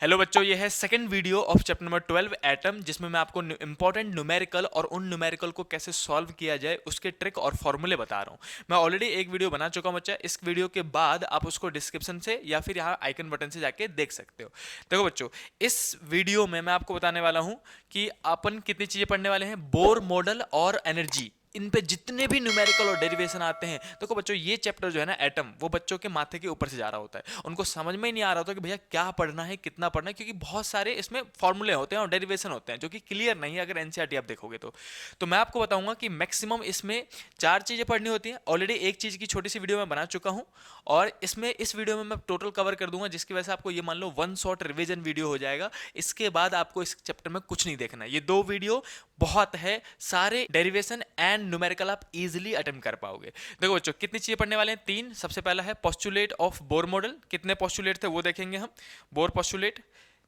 Hello बच्चों, ये है second video of chapter number 12 atom, जिसमें मैं आपको इंपॉर्टेंट न्यूमेरिकल और उन न्यूमेरिकल को कैसे सॉल्व किया जाए उसके ट्रिक और फॉर्मूले बता रहा हूँ। मैं ऑलरेडी एक वीडियो बना चुका हूँ बच्चा। इस वीडियो के बाद आप उसको डिस्क्रिप्शन से या फिर यहाँ आइकन बटन से जाके देख सकते हो। देखो बच्चों, इस वीडियो में मैं आपको बताने वाला हूँ कि अपन कितनी चीज़ें पढ़ने वाले हैं। बोर मॉडल और एनर्जी, इन पे जितने भी न्यूमेरिकल और डेरिवेशन आते हैं। देखो बच्चों, ये चैप्टर जो है ना एटम, वो बच्चों के माथे के ऊपर से जा रहा होता है। उनको समझ में ही नहीं आ रहा होता कि भैया क्या पढ़ना है, कितना पढ़ना है, क्योंकि बहुत सारे इसमें फॉर्मूले होते हैं और डेरिवेशन होते हैं जो कि क्लियर नहीं है अगर एनसीईआरटी आप देखोगे तो मैं आपको बताऊंगा कि मैक्सिमम इसमें 4 चीजें पढ़नी होती हैं। ऑलरेडी एक चीज की छोटी सी वीडियो मैं बना चुका हूं और इसमें इस वीडियो में मैं टोटल कवर कर दूंगा, जिसकी वजह से आपको ये मान लो वन शॉट रिवीजन वीडियो हो जाएगा। इसके बाद आपको इस चैप्टर में कुछ नहीं देखना है। ये 2 वीडियो बहुत है, सारे डेरिवेशन एंड न्यूमेरिकल आप इजीली अटेम्प्ट कर पाओगे। देखो बच्चों, कितनी चीजें पढ़ने वाले हैं? 3। सबसे पहला है पोस्टुलेट ऑफ बोर मॉडल। कितने पोस्टुलेट थे वो देखेंगे हम। बोर पोस्टुलेट,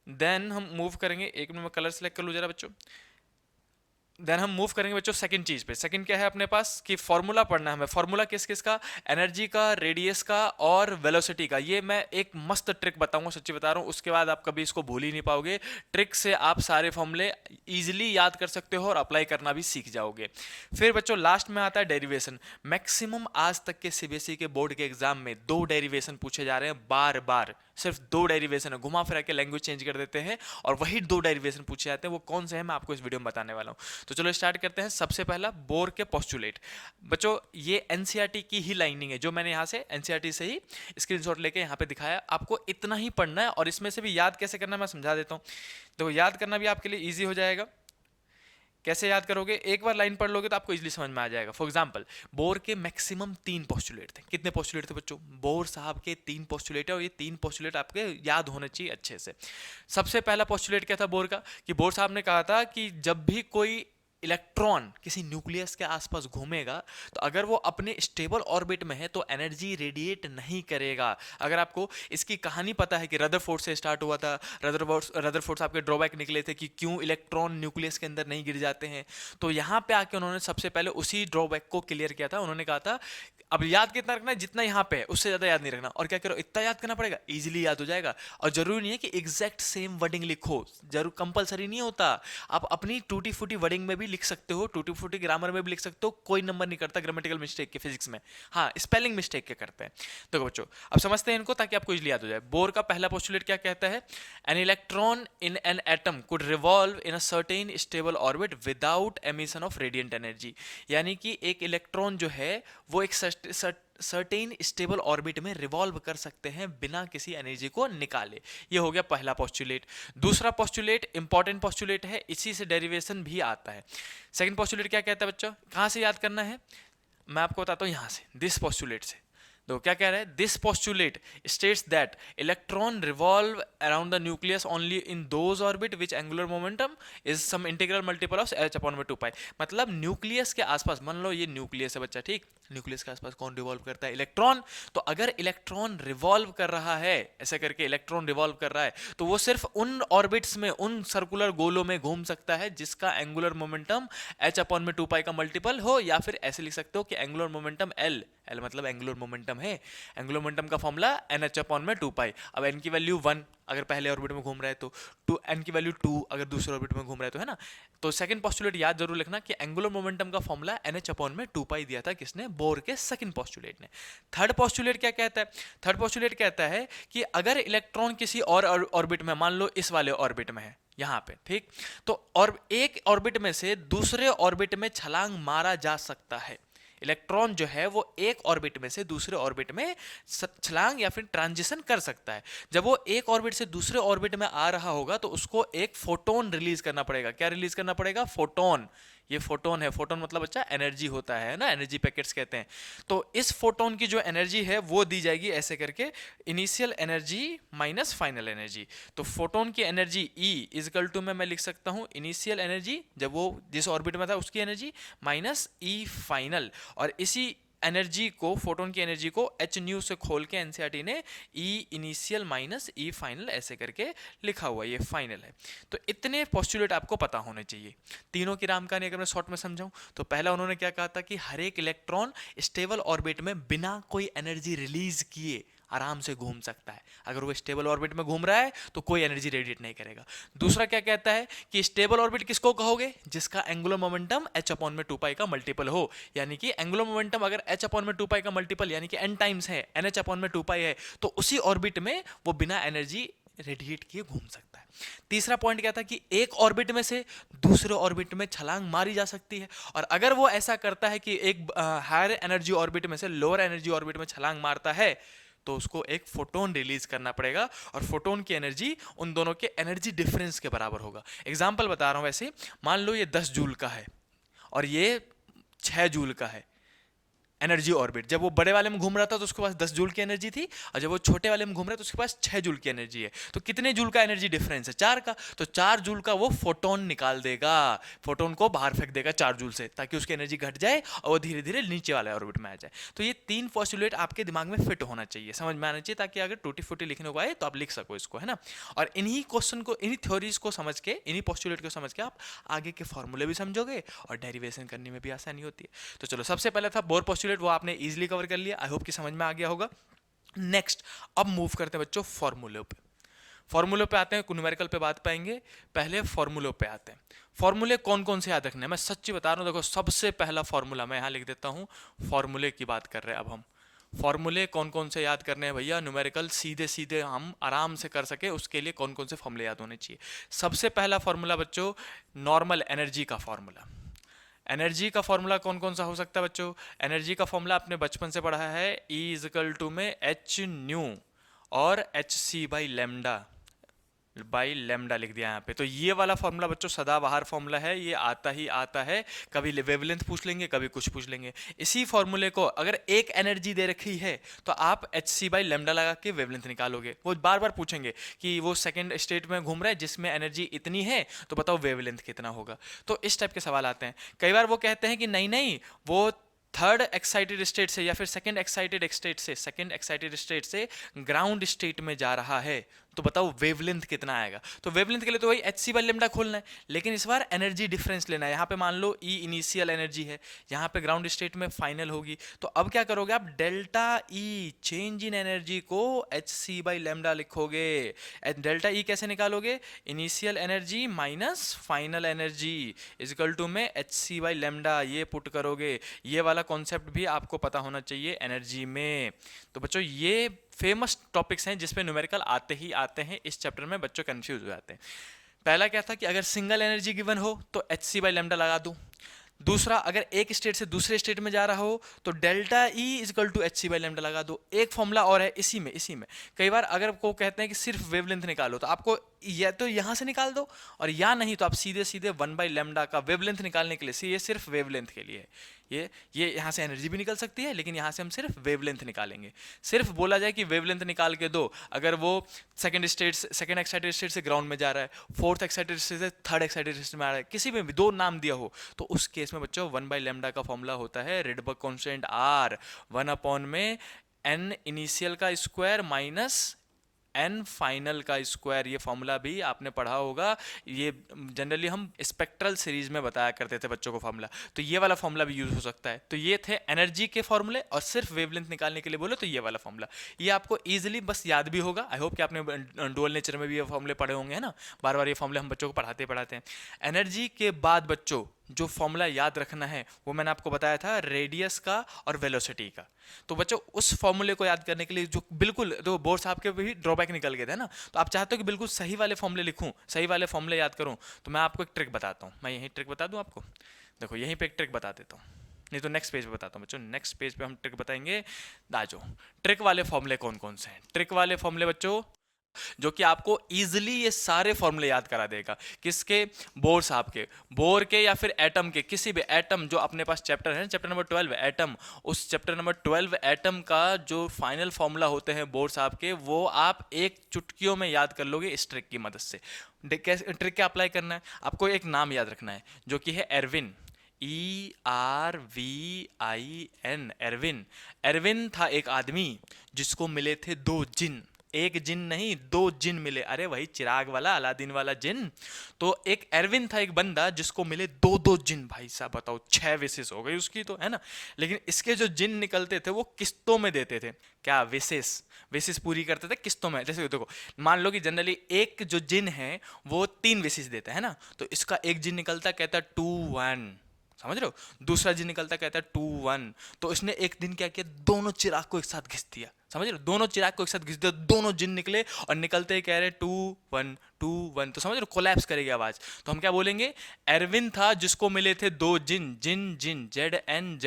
देन हम मूव करेंगे। एक मिनट में कलर सेलेक्ट कर लूँ जरा बच्चों। देन हम मूव करेंगे बच्चों सेकंड चीज पे। सेकंड क्या है अपने पास कि फॉर्मूला पढ़ना है हमें। फॉर्मूला किस किस का? एनर्जी का, रेडियस का और वेलोसिटी का। ये मैं एक मस्त ट्रिक बताऊंगा, सच्ची बता रहा हूँ। उसके बाद आप कभी इसको भूल ही नहीं पाओगे। ट्रिक से आप सारे फॉर्मूले इजीली याद कर सकते हो और अप्लाई करना भी सीख जाओगे। फिर बच्चों लास्ट में आता है डेरिवेशन। मैक्सिमम आज तक के सीबीएसई के बोर्ड के एग्जाम में 2 डेरिवेशन पूछे जा रहे हैं बार बार। सिर्फ 2 डेरिवेशन है, घुमा फिरा के लैंग्वेज चेंज कर देते हैं और वही 2 डेरिवेशन पूछे जाते हैं। वो कौन से हैं मैं आपको इस वीडियो में बताने वाला हूँ। तो चलो स्टार्ट करते हैं। सबसे पहला बोर के पोस्टुलेट। बच्चों ये एनसीईआरटी की ही लाइनिंग है, जो मैंने यहाँ से एनसीईआरटी से ही स्क्रीनशॉट लेके यहाँ पे दिखाया। आपको इतना ही पढ़ना है और इसमें से भी याद कैसे करना है मैं समझा देता हूँ। तो याद करना भी आपके लिए ईजी हो जाएगा। कैसे याद करोगे? एक बार लाइन पढ़ लोगे तो आपको इजीली समझ में आ जाएगा। फॉर एग्जांपल, बोर के मैक्सिमम 3 पोस्टुलेट थे। कितने पोस्टुलेट थे बच्चों? बोर साहब के 3 पोस्टुलेट है और ये 3 पोस्टुलेट आपके याद होने चाहिए अच्छे से। सबसे पहला पोस्टुलेट क्या था बोर का? कि बोर साहब ने कहा था कि जब भी कोई इलेक्ट्रॉन किसी न्यूक्लियस के आसपास घूमेगा तो अगर वो अपने स्टेबल ऑर्बिट में है तो एनर्जी रेडिएट नहीं करेगा। अगर आपको इसकी कहानी पता है कि रदरफोर्ड से स्टार्ट हुआ था, रदरफोर्ड साहब के ड्रॉबैक निकले थे कि क्यों इलेक्ट्रॉन न्यूक्लियस के अंदर नहीं गिर जाते हैं। तो यहाँ पे आके उन्होंने सबसे पहले उसी ड्रॉबैक को क्लियर किया था। उन्होंने कहा था अब याद कितना रखना है? जितना यहाँ पे है उससे ज्यादा याद नहीं रखना। और क्या करो, इतना याद करना पड़ेगा, इजीली याद हो जाएगा। और जरूरी नहीं है कि एग्जैक्ट सेम वर्डिंग लिखो, जरूर कंपलसरी नहीं होता। आप अपनी टूटी फूटी वर्डिंग में भी लिख सकते हो, टूटी फूटी ग्रामर में भी लिख सकते हो, कोई नंबर नहीं करता ग्रामेटिकल मिस्टेक के फिजिक्स में। हाँ, स्पेलिंग मिस्टेक के करते हैं। तो बच्चों अब समझते हैं इनको ताकि आपको इजीली याद हो जाए। बोर का पहला पोस्टुलेट क्या कहता है? An electron in an atom could revolve in a certain stable orbit without emission of radiant energy. यानी कि एक इलेक्ट्रॉन जो है वो एक सर्टेन स्टेबल ऑर्बिट में रिवॉल्व कर सकते हैं बिना किसी एनर्जी को निकाले। ये हो गया पहला पोस्टुलेट। दूसरा पोस्टुलेट इंपॉर्टेंट पोस्टुलेट है, इसी से डेरिवेशन भी आता है। सेकंड पोस्टुलेट क्या कहता है बच्चों? कहां से याद करना है मैं आपको बताता हूं, यहां से, दिस पोस्टुलेट से। तो क्या कह रहा है? This postulate states that electron revolve around the nucleus only in those orbit which angular momentum is some integral multiple of h upon में 2 पाई। मतलब न्यूक्लियस के आसपास, मान लो ये न्यूक्लियस है बच्चा, ठीक? न्यूक्लियस के आसपास कौन रिवॉल्व करता है? इलेक्ट्रॉन। तो अगर इलेक्ट्रॉन रिवॉल्व कर रहा है, ऐसे करके इलेक्ट्रॉन रिवॉल्व कर रहा है, तो वो सिर्फ उन ऑर्बिट्स में, उन सर्कुलर गोलों में घूम सकता है जिसका एंगुलर मोमेंटम h अपॉन में 2 पाई का मल्टीपल हो, या फिर ऐसे लिख सकते हो कि एंगुलर मोमेंटम L मतलब एंगुलर मोमेंटम है। एंगुलर मोमेंटम का फॉर्मूला NH अपॉन में 2 पाई। अब n की वैल्यू 1 अगर पहले ऑर्बिट में घूम रहा है तो n की वैल्यू 2 अगर दूसरे ऑर्बिट में घूम रहा है तो, है ना? तो सेकंड पोस्टुलेट याद जरूर लिखना कि एंगुलर मोमेंटम का फॉर्मूला NH अपॉन में 2 पाई दिया था किसने? बोर के सेकंड पोस्टुलेट ने। थर्ड पोस्टुलेट क्या कहता है? थर्ड पोस्टुलेट कहता है कि अगर इलेक्ट्रॉन किसी और ऑर्बिट में, मान लो इस वाले ऑर्बिट में है यहां पे, ठीक? तो और एक ऑर्बिट में से दूसरे ऑर्बिट में छलांग मारा जा सकता है। इलेक्ट्रॉन जो है वो एक ऑर्बिट में से दूसरे ऑर्बिट में छलांग या फिर ट्रांजिशन कर सकता है। जब वो एक ऑर्बिट से दूसरे ऑर्बिट में आ रहा होगा तो उसको एक फोटोन रिलीज करना पड़ेगा। क्या रिलीज करना पड़ेगा? फोटोन। ये फोटोन है। फोटोन मतलब बच्चा एनर्जी होता है ना, एनर्जी पैकेट्स कहते हैं। तो इस फोटोन की जो एनर्जी है वो दी जाएगी ऐसे करके, initial energy minus final energy. तो फोटोन की एनर्जी E इजकल टू में मैं लिख सकता हूं इनिशियल एनर्जी जब वो जिस ऑर्बिट में था उसकी एनर्जी माइनस E फाइनल। और इसी एनर्जी को, फोटोन की एनर्जी को एच न्यू से खोल के एनसीईआरटी ने E initial minus E final ऐसे करके लिखा हुआ, ये फाइनल है। तो इतने पोस्टुलेट आपको पता होने चाहिए। तीनों की राम कहानी अगर मैं शॉर्ट में समझाऊं तो पहला उन्होंने क्या कहा था कि हर एक इलेक्ट्रॉन स्टेबल ऑर्बिट में बिना कोई एनर्जी रिलीज किए आराम से घूम सकता है। अगर वो स्टेबल ऑर्बिट में घूम रहा है तो कोई एनर्जी रेडिएट नहीं करेगा। दूसरा क्या कहता है कि स्टेबल ऑर्बिट किसको कहोगे, जिसका एंगुलर मोमेंटम h अपॉन में 2 पाई का मल्टीपल हो, यानी कि एंगुलर मोमेंटम अगर h अपॉन में 2 पाई का मल्टीपल यानी कि n टाइम्स है, nh अपॉन में 2 पाई है, तो उसी ऑर्बिट में वो बिना एनर्जी रेडिएट किए घूम सकता है। तीसरा पॉइंट क्या था कि एक ऑर्बिट में से दूसरे ऑर्बिट में छलांग मारी जा सकती है, और अगर वो ऐसा करता है कि एक हायर एनर्जी ऑर्बिट में से लोअर एनर्जी ऑर्बिट में छलांग मारता है, तो उसको एक फोटोन रिलीज करना पड़ेगा, और फोटोन की एनर्जी उन दोनों के एनर्जी डिफरेंस के बराबर होगा। एग्जाम्पल बता रहा हूं, वैसे मान लो ये 10 जूल का है और ये 6 जूल का है एनर्जी ऑर्बिट। जब वो बड़े वाले में घूम रहा था तो उसके पास 10 जूल की एनर्जी थी, और जब वो छोटे वाले में घूम रहा है तो उसके पास 6 जूल की एनर्जी है। तो कितने जूल का एनर्जी डिफरेंस है, 4 का। तो 4 जूल का वो फोटोन निकाल देगा, फोटोन को बाहर फेंक देगा 4 जूल से, ताकि उसकी एनर्जी घट जाए और वो धीरे धीरे नीचे वाले ऑर्बिट में आ जाए। तो ये 3 पोस्टुलेट आपके दिमाग में फिट होना चाहिए, समझ में आना चाहिए, ताकि अगर टूटी फूटी लिखने को आए तो आप लिख सको इसको, है ना। और इन्हीं क्वेश्चन को, इन्हीं थ्योरीज को समझ के, इन्हीं पोस्टुलेट को समझ के आप आगे के फॉर्मूले भी समझोगे और डेरिवेशन करने में भी आसानी होती है। तो चलो, सबसे पहले था बोर पोस्टुलेट, वो आपने इजीली कवर कर लिया। आई होप कि समझ में आ गया होगा। नेक्स्ट, अब मूव करते हैं बच्चों फॉर्मूलों पे। फॉर्मूलों पे आते हैं, न्यूमेरिकल पे बात पाएंगे, पहले फॉर्मूलों पे आते हैं। फॉर्मूले कौन कौन से याद रखने हैं, मैं सच्ची बता रहा हूं, देखो सबसे पहला फॉर्मूला मैं यहां लिख देता हूं, फॉर्मूले की बात कर रहे हैं अब हम। फॉर्मूले कौन कौन से याद करने हैं भैया, न्यूमेरिकल सीधे सीधे हम आराम से कर सके, उसके लिए कौन कौन से फॉर्मूले याद होने चाहिए। सबसे पहला फॉर्मूला बच्चों, नॉर्मल एनर्जी का फॉर्मूला। एनर्जी का फॉर्मूला कौन कौन सा हो सकता है बच्चों, एनर्जी का फॉर्मूला आपने बचपन से पढ़ा है, E इज इक्वल टू में एच न्यू और एच सी बाई लेमडा लिख दिया यहाँ पे। तो ये वाला फॉर्मूला बच्चों सदाबहार फॉर्मूला है, ये आता ही आता है, कभी वेवलेंथ पूछ लेंगे, कभी कुछ पूछ लेंगे। इसी फॉर्मूले को अगर एक एनर्जी दे रखी है तो आप एच सी बाई लेमडा लगा के वेवलेंथ निकालोगे। वो बार बार पूछेंगे कि वो सेकंड स्टेट में घूम रहा है जिसमें एनर्जी इतनी है, तो बताओ वेवलेंथ कितना होगा। तो इस टाइप के सवाल आते हैं। कई बार वो कहते हैं कि नहीं नहीं, वो थर्ड एक्साइटेड स्टेट से या फिर सेकंड एक्साइटेड स्टेट से ग्राउंड स्टेट में जा रहा है, तो बताओ वेवलेंथ कितना आएगा। तो वेवलेंथ के लिए तो वही एच सी बाई लेमडा खोलना है, लेकिन इस बार एनर्जी डिफरेंस लेना है। यहाँ पे मान लो ई इनिशियल एनर्जी है, यहाँ पे ग्राउंड स्टेट में फाइनल होगी, तो अब क्या करोगे आप, delta E change in energy को एच सी बाई लेमडा लिखोगे। डेल्टा ई कैसे निकालोगे, initial energy minus final energy is equal to में एच सी बाई लेमडा, ये पुट करोगे। ये वाला कॉन्सेप्ट भी आपको पता होना चाहिए एनर्जी में। तो बच्चों ये फेमस टॉपिक्स हैं जिसपे न्यूमेरिकल आते ही आते हैं, इस चैप्टर में बच्चों कंफ्यूज हो जाते हैं। पहला क्या था कि अगर सिंगल एनर्जी गिवन हो तो एच सी बाई लेमडा लगा दूं। दूसरा, अगर एक स्टेट से दूसरे स्टेट में जा रहा हो तो delta E is equal to h c by lambda लगा दो। एक फॉर्मूला और है इसी में कई बार अगर को कहते हैं कि सिर्फ वेवलेंथ निकालो, तो आपको या तो यहाँ से निकाल दो, और या नहीं तो आप सीधे सीधे 1 बाई लेमडा का वेवलेंथ निकालने के लिए, ये सिर्फ वेवलेंथ के लिए है, ये यहाँ से एनर्जी भी निकल सकती है, लेकिन यहाँ से हम सिर्फ वेवलेंथ निकालेंगे। सिर्फ बोला जाए कि वेवलेंथ निकाल के दो, अगर वो सेकंड एक्साइटेड स्टेट से ग्राउंड में जा रहा है, फोर्थ एक्साइटेड स्टेट से थर्ड एक्साइटेड स्टेट में आ रहा है, किसी में भी 2 नाम दिया हो, तो उस केस में बच्चों 1 बाई लेमडा का फॉर्मूला होता है रिडबर्ग कांस्टेंट आर, 1 अपॉन में एन इनिशियल का स्क्वायर माइनस एन फाइनल का स्क्वायर। ये फॉर्मूला भी आपने पढ़ा होगा, ये जनरली हम स्पेक्ट्रल सीरीज में बताया करते थे बच्चों को फॉर्मूला, तो ये वाला फॉर्मूला भी यूज हो सकता है। तो ये थे एनर्जी के फॉर्मूले, और सिर्फ वेवलेंथ निकालने के लिए बोलो तो ये वाला फॉर्मूला, ये आपको इजीली बस याद भी होगा। आई होप कि आपने डुअल नेचर में भी ये फॉर्मूले पढ़े होंगे, है ना, बार बार ये फॉर्मूले हम बच्चों को पढ़ाते हैं। एनर्जी के बाद बच्चों जो फॉर्मूला याद रखना है वो मैंने आपको बताया था रेडियस का और वेलोसिटी का। तो बच्चों उस फॉर्मूले को याद करने के लिए जो बिल्कुल, तो बोर्ड साहब के भी ड्रॉबैक निकल गए थे ना, तो आप चाहते हो कि बिल्कुल सही वाले फॉर्मूले लिखूं, सही वाले फॉर्मूले याद करूं, तो मैं आपको एक ट्रिक बताता हूं। मैं यही ट्रिक बता दूं आपको, देखो यहीं पे एक ट्रिक बता देता हूं, नहीं तो नेक्स्ट पेज पे बताता हूं बच्चों। नेक्स्ट पेज पे हम ट्रिक बताएंगे। दाजो ट्रिक वाले फॉर्मूले कौन कौन से हैं, ट्रिक वाले फॉर्मूले बच्चों जो कि आपको इजीली ये सारे फॉर्मूले याद करा देगा। किसके, बोर साहब के, बोर के या फिर एटम के, किसी भी एटम जो अपने पास चैप्टर है, चैप्टर नंबर 12 एटम, उस चैप्टर नंबर 12 एटम का जो फाइनल फॉर्मूला होते हैं बोर साहब के, वो आप एक चुटकियों में याद कर लोगे इस ट्रिक की मदद से। ट्रिक क्या अप्लाई करना है, आपको एक नाम याद रखना है जो कि है एरविन, ERVIN, एरविन। एरविन था एक आदमी जिसको मिले थे 2 जिन, एक जिन नहीं, दो जिन मिले। अरे वही चिराग वाला, अलादीन वाला जिन। तो एक एरविन था, एक बंदा, जिसको मिले दो दो जिन। भाई साहब बताओ, 6 विशेष हो गई उसकी तो, है ना। लेकिन इसके जो जिन निकलते थे वो किस्तों में देते थे। क्या विशेष, विशेष पूरी करते थे किस्तों में। जैसे देखो, मान लो कि जनरली एक जो जिन है वो 3 विशेष देता है ना, तो इसका एक जिन निकलता, कहता 2 1, समझ रहे हो। दूसरा जिन निकलता, कहता है 2 1। तो इसने एक दिन क्या किया, दोनों चिराग को एक साथ घिस दिया, समझ रहे हो, दोनों चिराग को एक साथ घिस दिया, दोनों जिन निकले और निकलते ही कह रहे 2 1 2 1। तो समझ रहे हो, कोलैप्स करेगी आवाज। तो हम क्या बोलेंगे, एरविन था जिसको मिले थे दो जिन, जिन जिन, ZN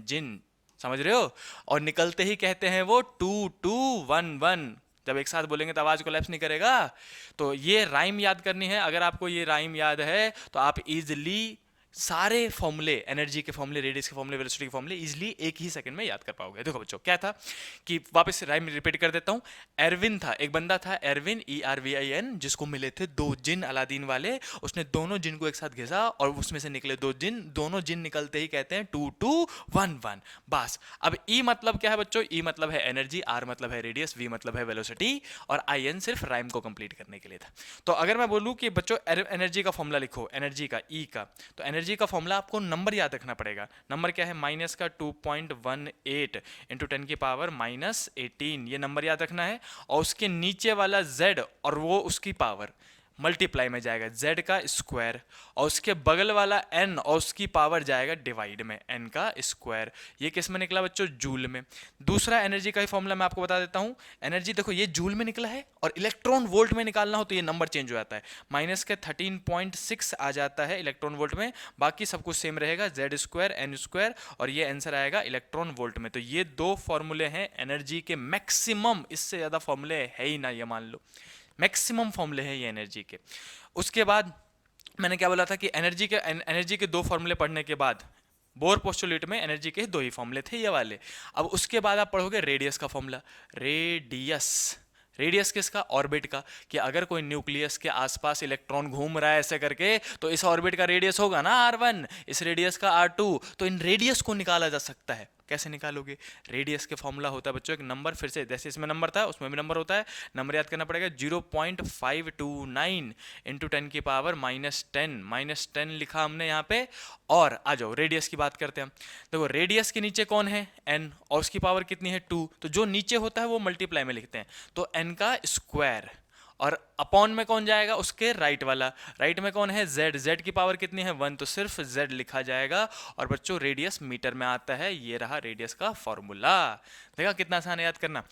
जिन, समझ रहे हो। और निकलते ही कहते हैं वो 2 2 1 1। जब एक साथ बोलेंगे तो आवाज कोलैप्स नहीं करेगा। तो ये राइम याद करनी है। अगर आपको ये राइम याद है तो आप इजिली सारे फॉर्मूले, एनर्जी के फॉर्मूले, रेडियस के फॉर्मूले, वेलोसिटी के फॉर्मूले इजिली एक ही सेकंड में याद कर पाओगे। देखो बच्चों क्या था कि वापस राइम रिपीट कर देता हूं। एरविन था, एक बंदा था एरविन, ERVIN, जिसको मिले थे दो जिन अलादीन वाले। उसने दोनों जिन को एक साथ घिसा और उसमें से निकले दो जिन। दोनों जिन निकलते ही कहते हैं 2 2 1 1। बस। अब ई मतलब क्या है बच्चों, ई मतलब है एनर्जी, आर मतलब है रेडियस, वी मतलब है वेलोसिटी, और IN सिर्फ राइम को कंप्लीट करने के लिए था। तो अगर मैं बोलूं कि बच्चों एनर्जी का फॉर्मूला लिखो, एनर्जी का, ई का, तो एनर्जी का फॉर्मूला आपको नंबर याद रखना पड़ेगा। नंबर क्या है, माइनस का 2.18 इंटू 10⁻⁻18, ये नंबर याद रखना है। और उसके नीचे वाला z और वो उसकी पावर मल्टीप्लाई में जाएगा, z का स्क्वायर, और उसके बगल वाला n और उसकी पावर जाएगा डिवाइड में, n का स्क्वायर। ये किस में निकला बच्चों, जूल में। दूसरा एनर्जी का ही फॉर्मूला मैं आपको बता देता हूं। एनर्जी देखो ये जूल में निकला है, और इलेक्ट्रॉन वोल्ट में निकालना हो तो ये नंबर चेंज हो जाता है, माइनस के 13.6 आ जाता है इलेक्ट्रॉन वोल्ट में। बाकी सब कुछ सेम रहेगा, z स्क्वायर, n स्क्वायर, और ये आंसर आएगा इलेक्ट्रॉन वोल्ट में। तो ये दो फॉर्मूले हैं एनर्जी के, मैक्सिमम, इससे ज्यादा फॉर्मूले है ही ना, ये मान लो मैक्सिमम फॉर्मूले हैं ये एनर्जी के। उसके बाद मैंने क्या बोला था कि एनर्जी के दो फॉर्मूले पढ़ने के बाद, बोर पोस्टुलेट में एनर्जी के दो ही फॉर्मूले थे ये वाले। अब उसके बाद आप पढ़ोगे रेडियस का फॉर्मूला। रेडियस, रेडियस किसका, ऑर्बिट का, कि अगर कोई न्यूक्लियस के आसपास इलेक्ट्रॉन घूम रहा है ऐसे करके, तो इस ऑर्बिट का रेडियस होगा ना R1, इस रेडियस का R2। तो इन रेडियस को निकाला जा सकता है। कैसे निकालोगे, रेडियस के फॉर्मूला होता है बच्चों एक नंबर, फिर से जैसे इसमें नंबर था उसमें भी नंबर होता है। नंबर याद करना पड़ेगा, 0.529 इंटू 10⁻⁻10, -10 लिखा हमने यहाँ पे। और आ जाओ रेडियस की बात करते हैं हम। देखो रेडियस के नीचे कौन है, n, और उसकी पावर कितनी है 2। तो जो नीचे होता है वो मल्टीप्लाई में लिखते हैं, तो n का स्क्वायर, और अपॉन में कौन जाएगा, उसके राइट वाला। राइट में कौन है, z, z की पावर कितनी है 1, तो सिर्फ z लिखा जाएगा। और बच्चों रेडियस मीटर में आता है, ये रहा रेडियस का फॉर्मूला। देखा कितना आसान है याद करना।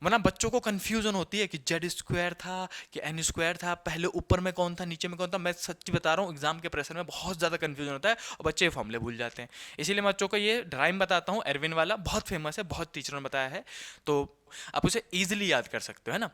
वरना बच्चों को कंफ्यूजन होती है कि जेड स्क्वायर था कि एन स्क्वायर था, पहले ऊपर में कौन था नीचे में कौन था। मैं सच्ची बता रहा हूँ एग्जाम के प्रेशर में बहुत ज़्यादा कंफ्यूजन होता है और बच्चे फॉर्मूले भूल जाते हैं। इसीलिए मैं बच्चों को ये ड्राइम बताता हूँ, एरविन वाला बहुत फेमस है, बहुत टीचरों ने बताया है, तो आप उसे ईजिली याद कर सकते हो, है ना।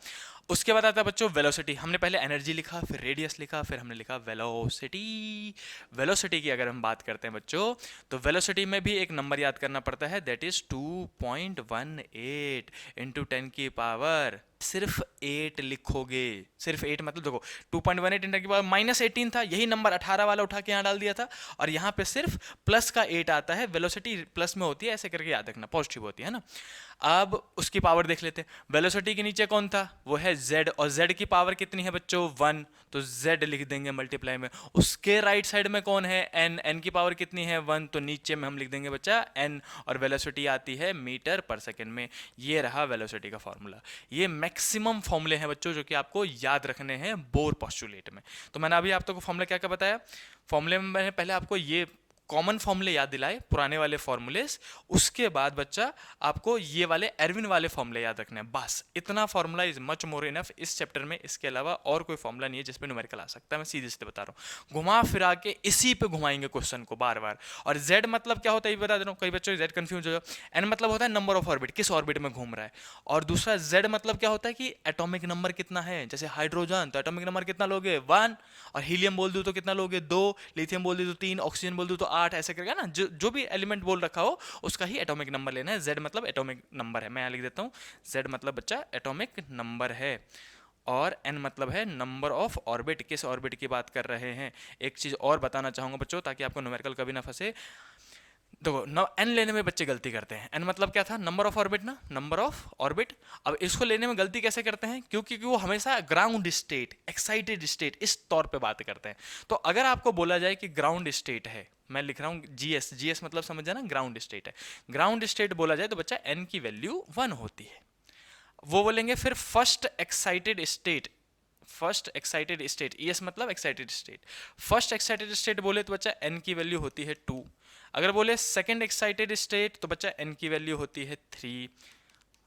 उसके बाद आता है बच्चों वेलोसिटी। हमने पहले एनर्जी लिखा, फिर रेडियस लिखा, फिर हमने लिखा वेलोसिटी। वेलोसिटी की अगर हम बात करते हैं बच्चों, तो वेलोसिटी में भी एक नंबर याद करना पड़ता है, दैट इज 2.18 इंटू 10 की पावर, सिर्फ 8 लिखोगे। सिर्फ 8 मतलब देखो 2.18 इंटू की पावर -18 था, यही नंबर 18 वाला उठा के यहाँ डाल दिया था, और यहाँ पे सिर्फ प्लस का 8 आता है। वेलोसिटी प्लस में होती है, ऐसे करके याद रखना, पॉजिटिव होती है ना। अब उसकी पावर देख लेते हैं। वेलोसिटी के नीचे कौन था, वो है z, और z की पावर कितनी है बच्चों 1, तो z लिख देंगे मल्टीप्लाई में। उसके राइट साइड में कौन है n, n की पावर कितनी है 1, तो नीचे में हम लिख देंगे बच्चा n, और वेलोसिटी आती है मीटर पर सेकेंड में। ये रहा वेलोसिटी का फॉर्मूला। ये मैक्सिमम फॉर्मूले हैं बच्चों जो कि आपको याद रखने हैं बोर पोस्टुलेट में। तो मैंने अभी आपको फॉर्मूला क्या क्या बताया, फॉर्मूले में मैंने पहले आपको ये कॉमन फॉर्मूले याद दिलाए, पुराने वाले फॉर्मूलेस। उसके बाद बच्चा आपको ये वाले एरविन वाले फॉर्मूले याद रखने हैं, बस इतना formula is much more enough इस चैप्टर में। इसके अलावा और कोई फॉर्मूला नहीं है जिसमें न्यूमेरिकल आ सकता है, मैं सीधे सीधे बता रहा हूँ। घुमा फिरा के इसी पे घुमाएंगे क्वेश्चन को बार बार। और जेड मतलब क्या होता है ये बता दे रहा हूँ, कई बच्चों जेड कंफ्यूज हो जाओ। एन मतलब होता है नंबर ऑफ ऑर्बिट, किस ऑर्बिट में घूम रहा है। और दूसरा जेड मतलब क्या होता है कि एटॉमिक नंबर कितना है, जैसे हाइड्रोजन तो एटॉमिक नंबर कितना लोगे 1, और हीलियम बोल दूँ तो कितना लोगे 2, लिथियम बोल दूँ तो 3, ऑक्सीजन बोल दूँ तो 8, ऐसे करके ना जो भी एलिमेंट बोल रखा हो उसका ही एटॉमिक नंबर लेना है। z मतलब एटॉमिक नंबर है, मैं यहाँ लिख देता हूँ, z मतलब बच्चा एटॉमिक नंबर है। और n मतलब है नंबर ऑफ ऑर्बिट, किस ऑर्बिट की बात कर रहे हैं। एक चीज़ और बताना चाहूँगा बच्चों ताकि आपको न्यूमेरिकल कभी ना फंसे, देखो न एन लेने में बच्चे गलती करते हैं। एन मतलब क्या था, नंबर ऑफ ऑर्बिट ना, नंबर ऑफ ऑर्बिट। अब इसको लेने में गलती कैसे करते हैं, क्योंकि वो हमेशा ग्राउंड स्टेट, एक्साइटेड स्टेट इस तौर पे बात करते हैं। तो अगर आपको बोला जाए कि ग्राउंड स्टेट है, मैं लिख रहा हूँ जीएस, जीएस मतलब समझ जाना ग्राउंड स्टेट है, ग्राउंड स्टेट बोला जाए तो बच्चा एन की वैल्यू 1 होती है। वो बोलेंगे फिर first excited state, first excited state, ES मतलब excited state, first excited state बोले तो बच्चा एन की वैल्यू होती है 2। अगर बोले सेकंड एक्साइटेड स्टेट तो बच्चा एन की वैल्यू होती है 3।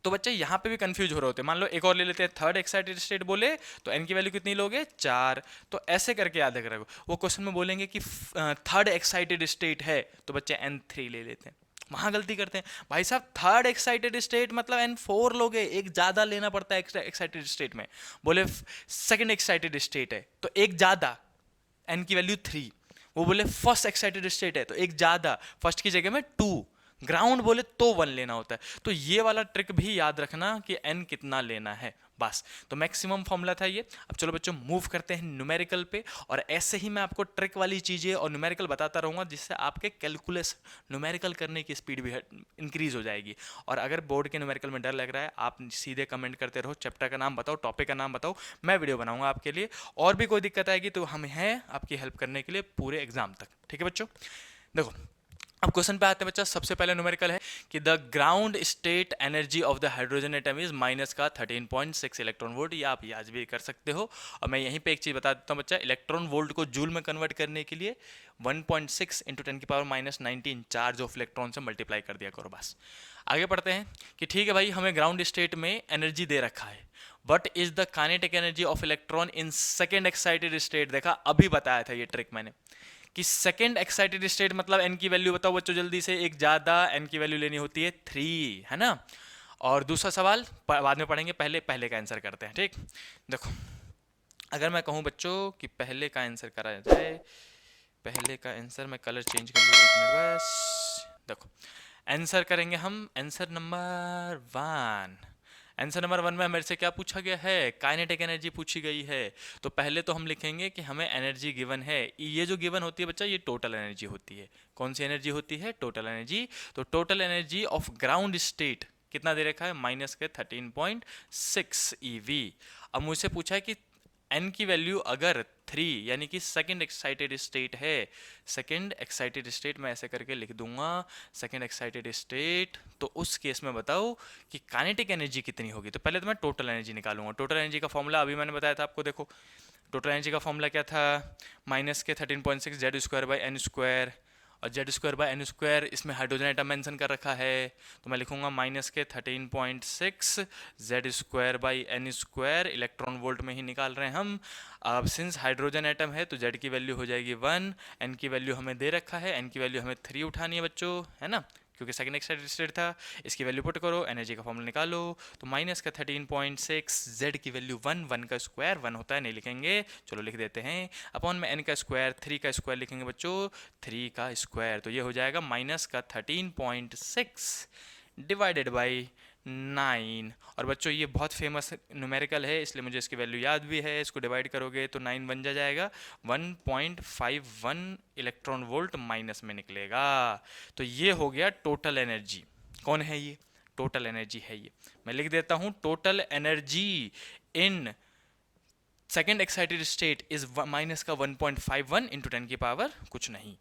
तो बच्चे यहाँ पे भी कंफ्यूज हो रहे होते हैं। मान लो एक और ले लेते हैं, थर्ड एक्साइटेड स्टेट बोले तो एन की वैल्यू कितनी लोगे, 4। तो ऐसे करके याद रखो, वो क्वेश्चन में बोलेंगे कि थर्ड एक्साइटेड स्टेट है तो बच्चे एन 3 ले लेते हैं, वहां गलती करते हैं। भाई साहब थर्ड एक्साइटेड स्टेट मतलब एन 4 लोगे, एक ज्यादा लेना पड़ता है एक्साइटेड स्टेट में। बोले सेकंड एक्साइटेड स्टेट है तो एक ज्यादा, एन की वैल्यू 3। वो बोले फर्स्ट एक्साइटेड स्टेट है तो एक ज्यादा, फर्स्ट की जगह में 2। ग्राउंड बोले तो 1 लेना होता है। तो ये वाला ट्रिक भी याद रखना कि एन कितना लेना है बस। तो मैक्सिमम फॉर्मूला था ये। अब चलो बच्चों मूव करते हैं न्यूमेरिकल पे, और ऐसे ही मैं आपको ट्रिक वाली चीजें और न्यूमेरिकल बताता रहूंगा, जिससे आपके कैलकुलस न्यूमेरिकल करने की स्पीड भी इंक्रीज हो जाएगी। और अगर बोर्ड के न्यूमेरिकल में डर लग रहा है, आप सीधे कमेंट करते रहो, चैप्टर का नाम बताओ, टॉपिक का नाम बताओ, मैं वीडियो बनाऊंगा आपके लिए। और भी कोई दिक्कत आएगी तो हम हैं आपकी हेल्प करने के लिए पूरे एग्जाम तक। ठीक है बच्चों, देखो अब क्वेश्चन पे आते हैं बच्चा। सबसे पहले न्यूमेरिकल है कि the ground state energy of the hydrogen atom is minus का 13.6 इलेक्ट्रॉन वोल्ट। ये आप याद भी कर सकते हो। और मैं यहीं पे एक चीज बता देता हूँ बच्चा, इलेक्ट्रॉन वोल्ट को जूल में कन्वर्ट करने के लिए 1.6 इंटू 10⁻⁻19 चार्ज ऑफ इलेक्ट्रॉन से मल्टीप्लाई कर दिया करो बस। आगे पढ़ते हैं कि ठीक है भाई, हमें ग्राउंड स्टेट में एनर्जी दे रखा है, but is the kinetic energy of electron in second excited state. देखा अभी बताया था ये ट्रिक मैंने कि सेकेंड एक्साइटेड स्टेट मतलब एन की वैल्यू बताओ बच्चों जल्दी से, एक ज्यादा, एन की वैल्यू लेनी होती है 3, है ना। और दूसरा सवाल बाद में पढ़ेंगे, पहले पहले का आंसर करते हैं। ठीक, देखो अगर मैं कहूं बच्चों कि पहले का आंसर करा जाए, पहले का आंसर मैं कलर चेंज कर लूँ, 1 मिनट बस। देखो आंसर करेंगे हम, आंसर नंबर 1। आंसर नंबर 1 में मेरे से क्या पूछा गया है, काइनेटिक एनर्जी पूछी गई है। तो पहले तो हम लिखेंगे कि हमें एनर्जी गिवन है। ये जो गिवन होती है बच्चा, ये टोटल एनर्जी होती है। कौन सी एनर्जी होती है, टोटल एनर्जी। तो total energy of ground state कितना दे रखा है, माइनस के 13.6 EV। अब मुझसे पूछा है कि एन की वैल्यू अगर 3 यानी कि सेकेंड एक्साइटेड स्टेट है, सेकेंड एक्साइटेड स्टेट मैं ऐसे करके लिख दूंगा, सेकेंड एक्साइटेड स्टेट, तो उस केस में बताओ कि काइनेटिक एनर्जी कितनी होगी। तो पहले तो मैं टोटल एनर्जी निकालूंगा। टोटल एनर्जी का फॉर्मूला अभी मैंने बताया था आपको, देखो टोटल एनर्जी का फॉर्मूला क्या था, माइनस के 13.6 Z square by N square, और Z square by N square इसमें हाइड्रोजन एटम मेंशन कर रखा है, तो मैं लिखूंगा माइनस के 13.6 Z square by N square, electron volt में ही निकाल रहे हैं हम। अब सिंस हाइड्रोजन एटम है तो जेड की वैल्यू हो जाएगी 1, एन की वैल्यू हमें दे रखा है, एन की वैल्यू हमें 3 उठानी है बच्चों, है ना, क्योंकि सेकंड एक्साइटेड स्टेट था। इसकी वैल्यू पुट करो, एनर्जी का फॉर्मूला निकालो, तो माइनस का 13.6, जेड की वैल्यू 1, 1 का स्क्वायर 1 होता है, नहीं लिखेंगे, चलो लिख देते हैं, अपॉन में एन का स्क्वायर, 3 का स्क्वायर लिखेंगे बच्चों, 3 का स्क्वायर, तो ये हो जाएगा माइनस का 13.6 डिवाइडेड बाई 9। और बच्चों ये बहुत फेमस न्यूमेरिकल है, इसलिए मुझे इसकी वैल्यू याद भी है। इसको डिवाइड करोगे तो 9 बन जाएगा, 1.51 इलेक्ट्रॉन वोल्ट माइनस में निकलेगा। तो ये हो गया टोटल एनर्जी। कौन है ये, टोटल एनर्जी है ये। मैं लिख देता हूं, total energy in second excited state is minus का 1.51 इंटू 10 की पावर कुछ नहीं,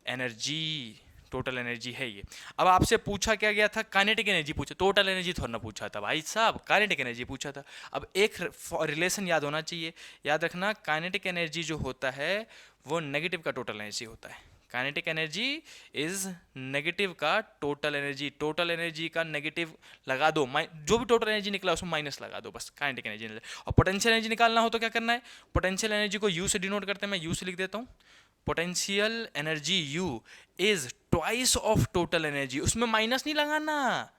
एनर्जी, टोटल एनर्जी है ये। अब आपसे पूछा क्या गया था, काइनेटिक एनर्जी पूछा, टोटल एनर्जी थोड़ा ना पूछा था भाई साहब, काइनेटिक एनर्जी पूछा था। अब एक रिलेशन याद होना चाहिए, याद रखना, काइनेटिक एनर्जी जो होता है वो नेगेटिव का टोटल एनर्जी होता है। काइनेटिक एनर्जी इज नेगेटिव का टोटल एनर्जी। टोटल एनर्जी का नेगेटिव लगा दो, जो भी टोटल एनर्जी निकला उसमें माइनस लगा दो, बस काइनेटिक एनर्जी। और पोटेंशियल एनर्जी निकालना हो तो क्या करना है, पोटेंशियल एनर्जी को यू से डिनोट करते हैं, मैं यू से लिख देता हूँ, potential energy you is twice of total energy. उसमें माइनस नहीं लगाना,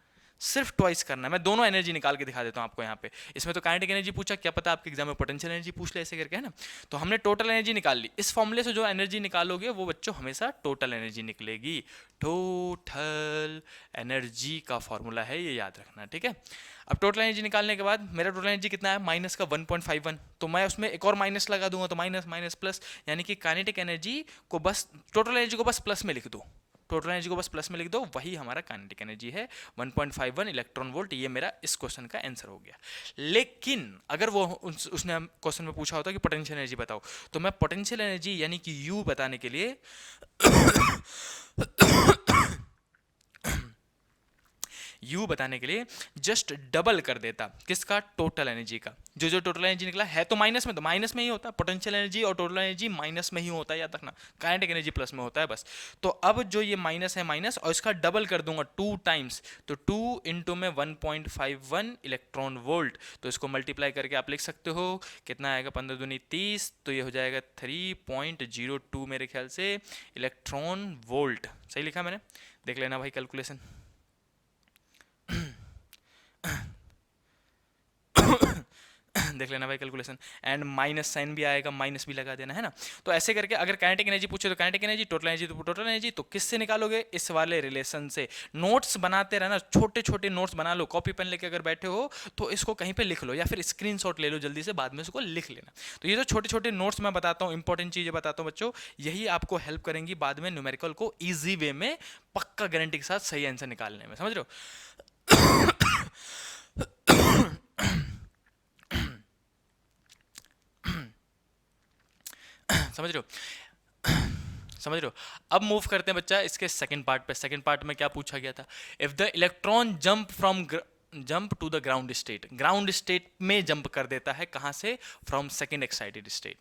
सिर्फ ट्वाइस करना है। मैं दोनों एनर्जी निकाल के दिखा देता हूं आपको यहाँ पे। इसमें तो काइनेटिक एनर्जी पूछा, क्या पता आपके एग्जाम में पोटेंशियल एनर्जी पूछ ले ऐसे करके, है ना। तो हमने टोटल एनर्जी निकाल ली। इस फॉर्मूले से जो एनर्जी निकालोगे वो बच्चों हमेशा टोटल एनर्जी निकलेगी। टोटल एनर्जी का फॉर्मूला है ये, याद रखना, ठीक है। अब टोटल एनर्जी निकालने के बाद मेरा टोटल एनर्जी कितना है, माइनस का 1.51, तो मैं उसमें एक और माइनस लगा दूंगा, तो माइनस माइनस प्लस, यानी कि काइनेटिक एनर्जी को बस, टोटल एनर्जी को बस प्लस में लिख दो, टोटल एनर्जी को बस प्लस में लिख दो, वही हमारा काइनेटिक एनर्जी है 1.51 इलेक्ट्रॉन वोल्ट। ये मेरा इस क्वेश्चन का आंसर हो गया। लेकिन अगर वो उसने क्वेश्चन में पूछा होता कि पोटेंशियल एनर्जी बताओ, तो मैं पोटेंशियल एनर्जी यानी कि यू बताने के लिए यू बताने के लिए जस्ट डबल कर देता किसका, टोटल एनर्जी का। जो टोटल एनर्जी निकला है तो माइनस में, तो माइनस में ही होता, पोटेंशियल एनर्जी और टोटल एनर्जी माइनस में ही होता है, याद रखना। काइनेटिक एनर्जी प्लस में होता है बस। तो अब जो ये माइनस है माइनस, और इसका डबल कर दूंगा 2 टाइम्स, तो 2 इंटू में 1.51 इलेक्ट्रॉन वोल्ट, तो इसको मल्टीप्लाई करके आप लिख सकते हो कितना आएगा, 15 दूनी 30, तो ये हो जाएगा 3.02 मेरे ख्याल से इलेक्ट्रॉन वोल्ट। सही लिखा मैंने, देख लेना भाई कैलकुलेशन। देख लेना भाई कैलकुलेशन, एंड माइनस साइन भी आएगा, माइनस भी लगा देना है ना। तो ऐसे करके अगर काइनेटिक एनर्जी पूछे तो काइनेटिक एनर्जी, टोटल एनर्जी तो टोटल एनर्जी, तो किससे निकालोगे, इस वाले रिलेशन से। नोट्स बनाते रहना, छोटे छोटे नोट्स बना लो, कॉपी पेन लेके अगर बैठे हो तो इसको कहीं पे लिख लो, या फिर स्क्रीनशॉट ले लो जल्दी से, बाद में इसको लिख लेना। तो ये जो छोटे छोटे नोट्स मैं बताता हूँ, इंपॉर्टेंट चीजें बताता हूँ बच्चों, यही आपको हेल्प करेंगी बाद में न्यूमेरिकल को ईजी वे में, पक्का गारंटी के साथ सही आंसर निकालने में, समझ रहे हो। समझ रहे हो, समझ रहे हो। अब मूव करते हैं बच्चा इसके सेकंड पार्ट पे। सेकंड पार्ट में क्या पूछा गया था, if the electron jump to the ground state में जंप कर देता है, कहां से, फ्रॉम सेकंड एक्साइटेड स्टेट।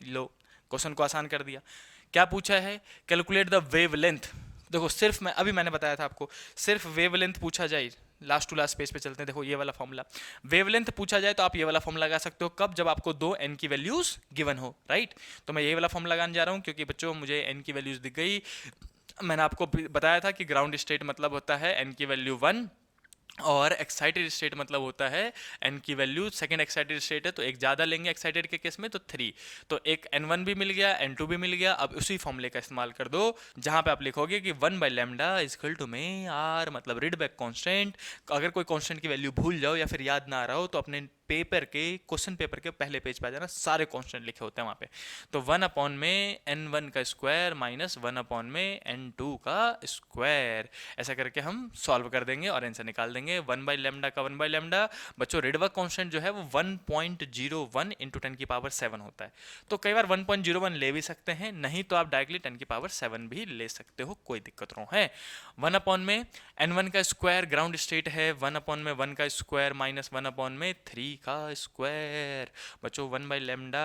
लो क्वेश्चन को आसान कर दिया। क्या पूछा है, कैलकुलेट द वेवलेंथ। देखो सिर्फ मैंने बताया था आपको, सिर्फ वेवलेंथ पूछा जाए, लास्ट टू लास्ट पेज पे चलते हैं। देखो ये वाला फॉर्मूला, वेवलेंथ पूछा जाए तो आप ये वाला फॉर्मूला लगा सकते हो, कब, जब आपको 2 n की वैल्यूज गिवन हो, राइट। तो मैं ये वाला फॉर्मूला लगाने जा रहा हूँ, क्योंकि बच्चों मुझे n की वैल्यूज दिख गई। मैंने आपको बताया था कि ग्राउंड स्टेट मतलब होता है n की वैल्यू 1, और एक्साइटेड स्टेट मतलब होता है n की वैल्यू, सेकंड एक्साइटेड स्टेट है तो एक ज़्यादा लेंगे एक्साइटेड के केस में, तो 3, तो एक n1 भी मिल गया, n2 भी मिल गया। अब उसी फॉर्मूले का इस्तेमाल कर दो, जहां पे आप लिखोगे कि 1/λ इक्वल टू में r, मतलब रीड बैक कॉन्स्टेंट। अगर कोई कॉन्स्टेंट की वैल्यू भूल जाओ या फिर याद ना आ रहा हो, तो अपने पेपर के, क्वेश्चन पेपर के पहले पेज पे आ जाना, सारे कॉन्स्टेंट लिखे होते हैं वहाँ पे। तो 1 में n1 का स्क्वायर माइनस 1 में n2 का स्क्वायर, ऐसा करके हम सॉल्व कर देंगे और आंसर निकाल देंगे। 1/λ का 1/λ बच्चों, रेडवर्क कांस्टेंट जो है वो 1.01 इंटू 10 की पावर 7 होता है। तो कई बार 1.01 ले भी सकते हैं, नहीं तो आप डायरेक्टली 10 की पावर 7 भी ले सकते हो, कोई दिक्कत नहीं है। 1 में n1 का स्क्वायर ग्राउंड स्टेट है, 1 में 1 का स्क्वायर माइनस 1 में 3 का स्क्वायर। बच्चों 1/λ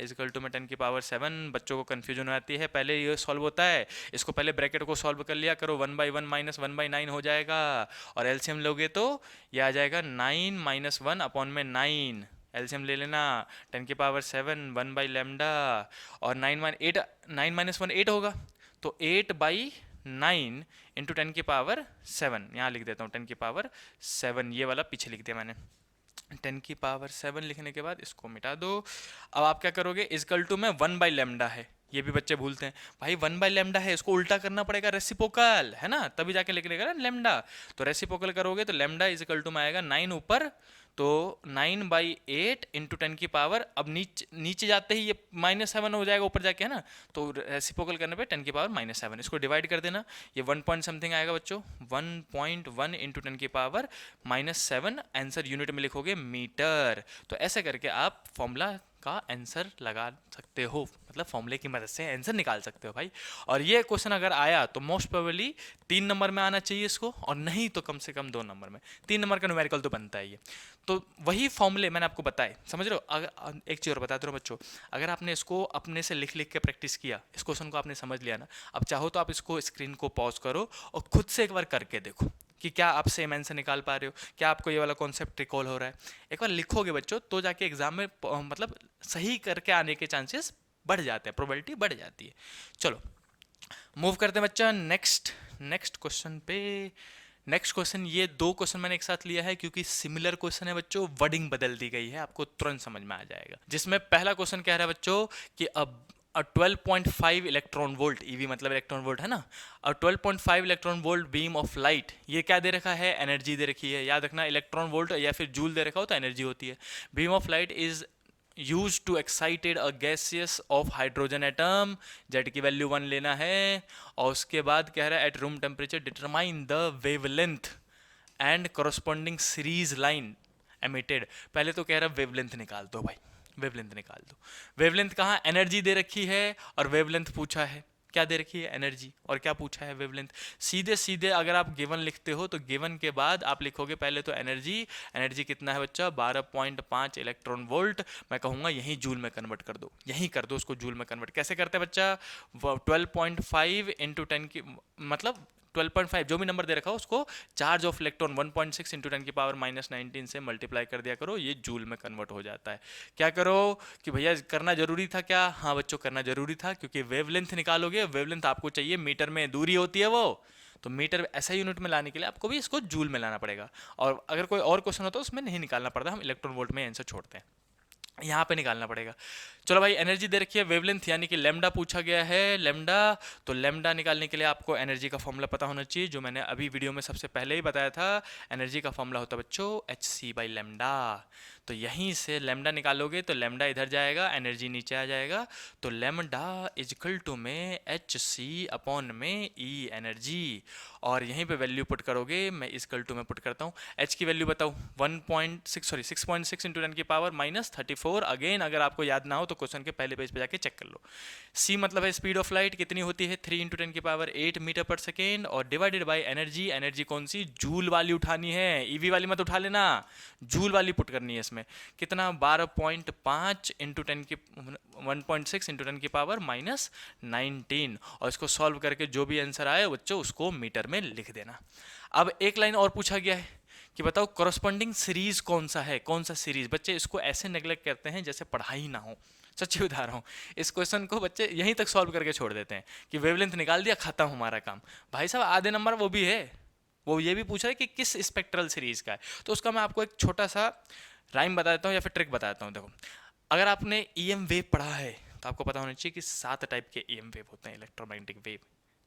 इक्वल टू में 10 की पावर 7। बच्चों को कंफ्यूजन आती है, पहले ये सॉल्व होता है, इसको पहले ब्रैकेट को सॉल्व कर लिया करो, 1/1 माइनस 1/9 हो जाएगा, और एलसीएम लोगे तो ये आ जाएगा 9 माइनस 1/9। एलसीएम ले लेना, 10 की पावर 7 1/λ, और 9 माइनस 1 8 होगा, तो 8/9 इंटू 10 की पावर 7, यहाँ लिख देता हूँ 10 की पावर 7, ये वाला पीछे लिख दिया मैंने। 10 की पावर 7 लिखने के बाद इसको मिटा दो। अब आप क्या करोगे, इक्वल टू में 1/λ है, ये भी बच्चे भूलते हैं भाई, 1/λ है, इसको उल्टा करना पड़ेगा, रेसिप्रोकल है ना, तभी जाके लिखने का लैम्डा। तो रेसिप्रोकल करोगे तो लैम्डा इक्वल टू में आएगा 9 ऊपर, तो 9/8 इंटू 10 की पावर, अब नीचे जाते ही ये -7 हो जाएगा ऊपर जाके, है ना। तो रेसिप्रोकल करने पे 10 की पावर -7, इसको डिवाइड कर देना, ये 1 पॉइंट समथिंग आएगा बच्चों, 1.1 इंटू 10 की पावर -7। आंसर यूनिट में लिखोगे मीटर। तो ऐसे करके आप फॉर्मूला का आंसर लगा सकते हो, मतलब फॉर्मूले की मदद से आंसर निकाल सकते हो भाई। और ये क्वेश्चन अगर आया तो मोस्ट प्रोबेबली 3 नंबर में आना चाहिए इसको, और नहीं तो कम से कम 2 नंबर में। 3 नंबर का न्यूमेरिकल तो बनता है ये। तो वही फॉर्मूले मैंने आपको बताए, समझ रहे हो। अगर एक चीज़ और बताते रहो बच्चों, अगर आपने इसको अपने से लिख लिख के प्रैक्टिस किया, इस क्वेश्चन को आपने समझ लिया ना, अब चाहो तो आप इसको स्क्रीन को पॉज करो और खुद से एक बार करके देखो कि क्या आप सेम आंसर निकाल पा रहे हो, क्या आपको ये वाला कॉन्सेप्ट रिकॉल हो रहा है। एक बार लिखोगे बच्चों तो जाके एग्जाम में मतलब सही करके आने के चांसेस बढ़ जाते हैं, प्रोबेबिलिटी बढ़ जाती है। चलो मूव करते हैं बच्चा नेक्स्ट क्वेश्चन पे। नेक्स्ट क्वेश्चन, ये 2 क्वेश्चन मैंने एक साथ लिया है क्योंकि सिमिलर क्वेश्चन है बच्चों, वर्डिंग बदल दी गई है, आपको तुरंत समझ में आ जाएगा। जिसमें पहला क्वेश्चन कह रहा है बच्चों कि अब 12.5 इलेक्ट्रॉन वोल्ट, ईवी मतलब इलेक्ट्रॉन वोल्ट है ना, और 12.5 electron volt beam of light, ये क्या दे रखा है, एनर्जी दे रखी है। याद रखना, इलेक्ट्रॉन वोल्ट या फिर जूल दे रखा हो तो एनर्जी होती है। Beam of light is use to excited a gaseous of hydrogen atom, Z की वैल्यू 1 लेना है। और उसके बाद कह रहा है at room temperature determine the wavelength and corresponding series line emitted. पहले तो कह रहा है वेवलेंथ निकाल दो भाई, वेवलेंथ निकाल दो। वेवलेंथ कहाँ, एनर्जी दे रखी है और वेवलेंथ पूछा है, क्या दे रखी है, एनर्जी, और क्या पूछा है, वेवलेंथ। सीधे सीधे अगर आप गिवन लिखते हो तो गिवन के बाद आप लिखोगे पहले तो एनर्जी। एनर्जी कितना है बच्चा, 12.5 इलेक्ट्रॉन वोल्ट। मैं कहूँगा यहीं जूल में कन्वर्ट कर दो, यहीं कर दो उसको जूल में कन्वर्ट। कैसे करते हैं बच्चा, 12.5 इंटू 10 की मतलब 12.5 जो भी नंबर दे रखा हो उसको चार्ज ऑफ इलेक्ट्रॉन 1.6 इंटू 10 की पावर -19 से मल्टीप्लाई कर दिया करो, ये जूल में कन्वर्ट हो जाता है। क्या करो कि भैया करना जरूरी था क्या, हाँ बच्चों करना जरूरी था, क्योंकि वेवलेंथ निकालोगे, वेवलेंथ आपको चाहिए मीटर में, दूरी होती है वो, तो मीटर ऐसा यूनिट में लाने के लिए आपको भी इसको जूल में लाना पड़ेगा। और अगर कोई और क्वेश्चन हो तो उसमें नहीं निकालना पड़ता, हम इलेक्ट्रॉन वोल्ट में आंसर छोड़ते हैं, यहाँ पे निकालना पड़ेगा। चलो भाई एनर्जी दे रखी है, वेवलेंथ यानी कि लेमडा पूछा गया है, लेमडा। तो लेमडा निकालने के लिए आपको एनर्जी का फॉर्मूला पता होना चाहिए, जो मैंने अभी वीडियो में सबसे पहले ही बताया था। एनर्जी का फॉर्मूला होता है बच्चों hc/लेमडा। तो यहीं से लेमडा निकालोगे तो लेमडा इधर जाएगा, एनर्जी नीचे आ जाएगा, तो लेमडा इजकल टू में hc/में ई एनर्जी। और यहीं पे वैल्यू पुट करोगे, मैं इजकल टू में पुट करता हूँ, h की वैल्यू बताओ 6.6 इंटू 10 की पावर -34। अगेन अगर आपको याद ना हो तो क्वेश्चन के पहले पेज पे जाके चेक कर लो। c मतलब है स्पीड ऑफ लाइट, कितनी होती है 3 इंटू 10 की पावर 8 मीटर पर सेकेंड, और डिवाइडेड बाय एनर्जी। एनर्जी कौन सी, जूल वाली उठानी है, ईवी वाली मत उठा लेना, जूल वाली पुट करनी है इसमें। कितना, 12.5 इंटू 10 की 1.6 इंटू 10 की पावर -19। और इसको सॉल्व करके जो भी आंसर आए बच्चों उसको मीटर में लिख देना। अब एक लाइन और पूछा गया है कि बताओ करस्पॉन्डिंग सीरीज कौन सा है, कौन सा सीरीज। बच्चे इसको ऐसे नेग्लेक्ट करते हैं जैसे पढ़ाई ना हो, सच्ची बता रहा हूँ। इस क्वेश्चन को बच्चे यहीं तक सॉल्व करके छोड़ देते हैं कि वेवलेंथ निकाल दिया, खत्म हमारा काम। भाई साहब आधे नंबर वो भी है, वो ये भी पूछ रहा है कि किस स्पेक्ट्रल सीरीज का है। तो उसका मैं आपको एक छोटा सा राइम बता देता हूँ या फिर ट्रिक बताता हूँ। देखो, अगर आपने ईएम वेव पढ़ा है तो आपको पता होना चाहिए कि 7 टाइप के ईएम वेव होते हैं, इलेक्ट्रोमैग्नेटिक वेव।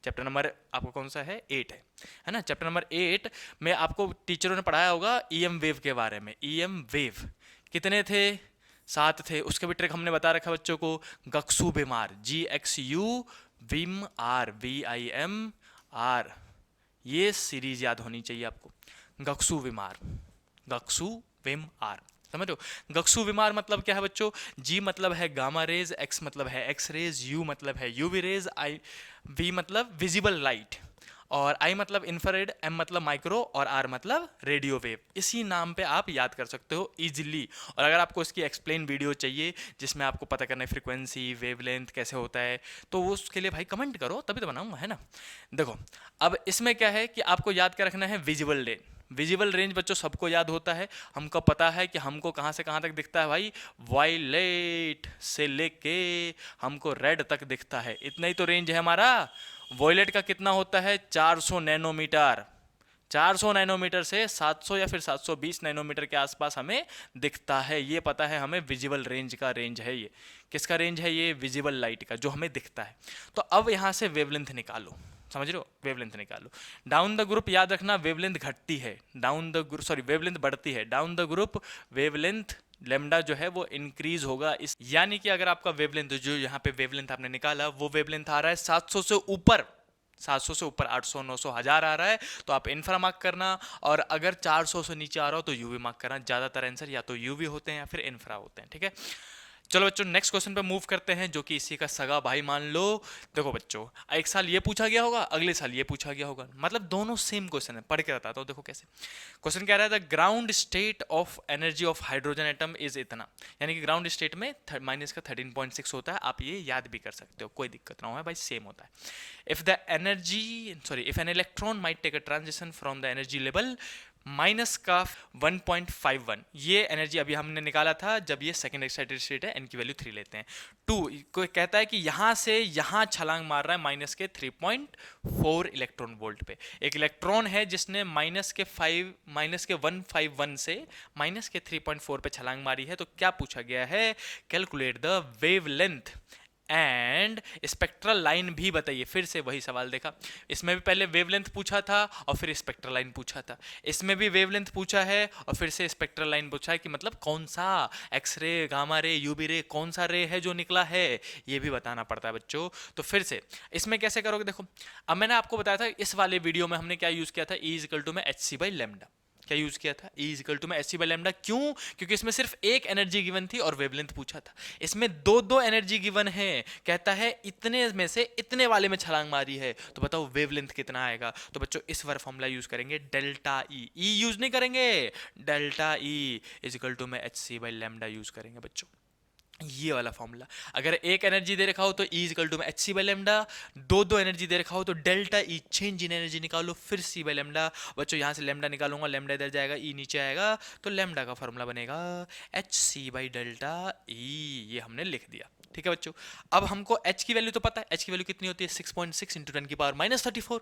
चैप्टर नंबर आपको कौन सा है, 8 है ना। चैप्टर नंबर 8 में आपको टीचरों ने पढ़ाया होगा ईएम वेव के बारे में। ईएम वेव कितने थे, 7 थे। उसके भी ट्रिक हमने बता रखा बच्चों को, गक्सू बीमार, GXU vim R VIM R, ये सीरीज याद होनी चाहिए आपको। गक्सू विमार, गक्सू विम आर, समझ लो। गक्सू विमार मतलब क्या है बच्चों, जी मतलब है गामा रेज, एक्स मतलब है एक्स रेज, यू मतलब है यूवी रेज, आई वी मतलब विजिबल लाइट, और आई मतलब इंफ्रारेड, एम मतलब माइक्रो, और आर मतलब रेडियो वेव। इसी नाम पे आप याद कर सकते हो इजीली। और अगर आपको इसकी एक्सप्लेन वीडियो चाहिए जिसमें आपको पता करना है फ्रीक्वेंसी वेवलेंथ कैसे होता है, तो वो उसके लिए भाई कमेंट करो, तभी तो बनाऊंगा, है ना। देखो अब इसमें क्या है कि आपको याद क्या रखना है, विजिबल रेंज। विजिबल रेंज बच्चों सबको याद होता है, हमको पता है कि हमको कहाँ से कहाँ तक दिखता है भाई, वायलेट से लेके हमको रेड तक दिखता है, इतना ही तो रेंज है हमारा। वॉयलेट का कितना होता है, 400 नैनोमीटर, 400 नैनोमीटर से 700 या फिर 720 नैनोमीटर के आसपास हमें दिखता है, ये पता है हमें। विजिबल रेंज का रेंज है ये, किसका रेंज है ये, विजिबल लाइट का, जो हमें दिखता है। तो अब यहाँ से वेवलेंथ निकालो, समझ रहे हो, वेवलेंथ निकालो। डाउन द ग्रुप याद रखना वेवलेंथ घटती है, down the group sorry wavelength बढ़ती है, down the group wavelength lambda जो है वो इंक्रीज होगा। इस यानी कि अगर आपका वेवलेंथ जो यहाँ पे वेवलेंथ आपने निकाला वो वेवलेंथ आ रहा है 700 से ऊपर, 700 से ऊपर 800 900 1000 आ रहा है तो आप इंफ्रा मार्क करना, और अगर 400 से नीचे आ रहा हो तो यूवी मार्क करना। ज़्यादातर आंसर या तो यूवी होते हैं या फिर इंफ्रा होते हैं, ठीक है। चलो बच्चों नेक्स्ट क्वेश्चन पे मूव करते हैं, जो कि इसी का सगा भाई मान लो। देखो बच्चों एक साल ये पूछा गया होगा, अगले साल ये पूछा गया होगा, मतलब दोनों सेम क्वेश्चन है। पढ़ के बताता हूँ, देखो कैसे क्वेश्चन क्या रहा था, ground state of energy of hydrogen atom is इतना, यानी कि ग्राउंड स्टेट में माइनस का 13.6 होता है। आप ये याद भी कर सकते हो, कोई दिक्कत ना हो भाई, सेम होता है। If an electron might take a transition from the energy level minus का 1.51, ये एनर्जी अभी हमने निकाला था जब ये सेकेंड एक्साइटेड स्टेट है, एन की वैल्यू 3 लेते हैं। 2 कोई कहता है कि यहाँ से यहाँ छलांग मार रहा है माइनस के 3.4 इलेक्ट्रॉन वोल्ट पे। एक इलेक्ट्रॉन है जिसने माइनस के 151 से माइनस के 3.4 पे छलांग मारी है। तो क्या पूछा गया है, calculate the wavelength and spectral line भी बताइए। फिर से वही सवाल देखा, इसमें भी पहले वेवलेंथ पूछा था और फिर स्पेक्ट्रल लाइन पूछा था, इसमें भी वेवलेंथ पूछा है और फिर से स्पेक्ट्रल लाइन पूछा है कि मतलब कौन सा X ray, gamma ray, UV ray, कौन सा रे है जो निकला है, ये भी बताना पड़ता है बच्चों। तो फिर से इसमें कैसे करोगे, देखो अब मैंने आपको बताया था इस वाले वीडियो में हमने क्या यूज किया था, ई इजिकल टू में एच सी बाई लेमडा, क्या यूज किया था, ई इजिकल टू में एच सी बाई लेमडा। क्यों? क्योंकि इसमें सिर्फ एक एनर्जी गिवन थी और वेवलेंथ पूछा था, इसमें दो दो एनर्जी गिवन है, कहता है इतने में से इतने वाले में छलांग मारी है, तो बताओ वेवलेंथ कितना आएगा। तो बच्चों इस बार फॉर्मूला यूज करेंगे डेल्टा ई, ई यूज नहीं करेंगे, डेल्टा ई इजिकल टू में h c by lambda use करेंगे बच्चों, ये वाला फॉर्मूला। अगर एक एनर्जी दे रखा हो तो ई इजिकल टू में एच सी बाई लेमडा, दो दो एनर्जी दे रखा हो तो delta E, change in energy निकालो, फिर सी बाई लेमडा। बच्चों यहाँ से लेमडा निकालूंगा, लेमडा इधर जाएगा, ई नीचे आएगा, तो लेमडा का फॉर्मूला बनेगा h c by delta E, ये हमने लिख दिया। ठीक है बच्चों, अब हमको h की वैल्यू तो पता है, h की वैल्यू कितनी होती है 6.6 इंटू 10 की पावर माइनस 34,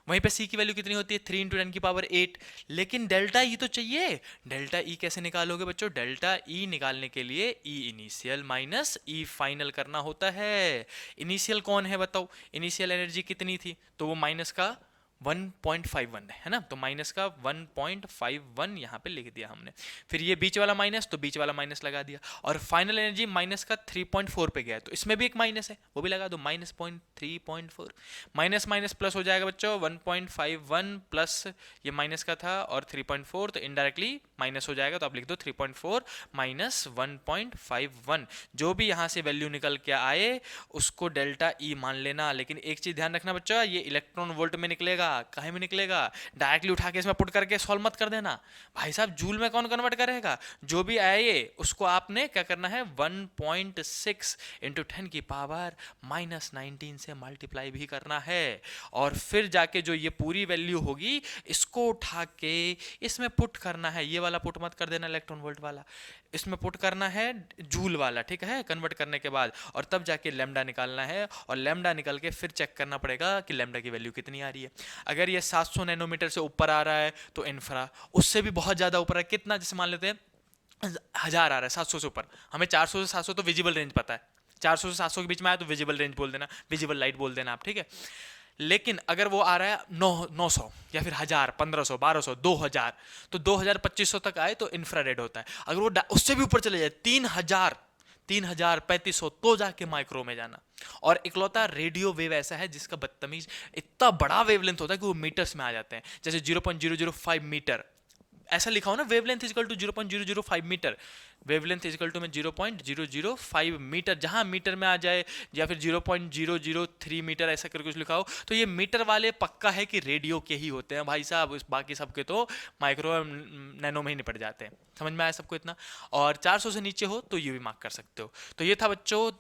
वहीं पे c की वैल्यू कितनी होती है 3 इंटू 10 की पावर 8, लेकिन डेल्टा ई तो चाहिए। डेल्टा ई कैसे निकालोगे बच्चों, डेल्टा ई निकालने के लिए ई इनिशियल माइनस ई फाइनल करना होता है। इनिशियल कौन है बताओ, इनिशियल एनर्जी कितनी थी, तो वो माइनस का 1.51 है ना, तो माइनस का 1.51 यहाँ पे लिख दिया हमने, फिर ये बीच वाला माइनस, तो बीच वाला माइनस लगा दिया, और फाइनल एनर्जी माइनस का 3.4 पे गया है, तो इसमें भी एक माइनस है, वो भी लगा दो, माइनस 3.4, माइनस माइनस प्लस हो जाएगा बच्चों, 1.51 प्लस ये माइनस का था और 3.4, तो इनडायरेक्टली माइनस हो जाएगा, तो आप लिख दो 3.4 माइनस 1.51, जो भी यहाँ से वैल्यू निकल के आए उसको डेल्टा ई मान लेना। लेकिन एक चीज ध्यान रखना बच्चों, ये इलेक्ट्रॉन वोल्ट में निकलेगा, काहे में निकलेगा, डायरेक्टली उठा के इसमें पुट करके सॉल्व मत कर देना भाई साहब, जूल में कौन कन्वर्ट करेगा, जो भी आए उसको आपने क्या करना है 1.6 इंटू 10 की पावर माइनस 19 से मल्टीप्लाई भी करना है, और फिर जाके जो ये पूरी वैल्यू होगी इसको उठा के इसमें पुट करना है, ये वाला पुट मत कर देना इलेक्ट्रॉन वोल्ट वाला, इसमें पुट करना है जूल वाला, ठीक है, कन्वर्ट करने के बाद, और तब जाके लैम्डा निकालना है, और लैम्डा निकल के फिर चेक करना पड़ेगा कि लैम्डा की वैल्यू कितनी आ रही है। अगर ये 700 नैनोमीटर से ऊपर आ रहा है तो इन्फ्रा, उससे भी बहुत ज़्यादा ऊपर है, कितना, जैसे मान लेते हैं 1000 आ रहा है 700 से ऊपर, हमें 400 से 700 तो विजिबल रेंज पता है, 400 से 700 के बीच में आया तो विजिबल रेंज बोल देना, विजिबल लाइट बोल देना आप, ठीक है। लेकिन अगर वो आ रहा है 900 या फिर 1000, 1500, 1200, 2000, तो 2000, 2500 तक आए तो इंफ्रारेड होता है। अगर वो उससे भी ऊपर चले जाए 3000, 3000, 3500, तो जाके माइक्रो में जाना। और इकलौता रेडियो वेव ऐसा है जिसका बदतमीज इतना बड़ा वेवलेंथ होता है कि वो मीटर्स में आ जाते हैं, जैसे 0.005 मीटर, ऐसा लिखा हो ना, wavelength is equal to 0.005 metre, wavelength is equal to में 0.005 मीटर, जहां मीटर में आ जाए, या फिर 0.003 मीटर ऐसा करके कुछ लिखा हो, तो ये मीटर वाले पक्का है कि रेडियो के ही होते हैं भाई साहब, बाकी सबके तो माइक्रो नैनो में ही निपट जाते हैं। समझ में आया सबको इतना? और 400 से नीचे हो तो ये भी मार्क कर सकते हो। तो ये था बच्चों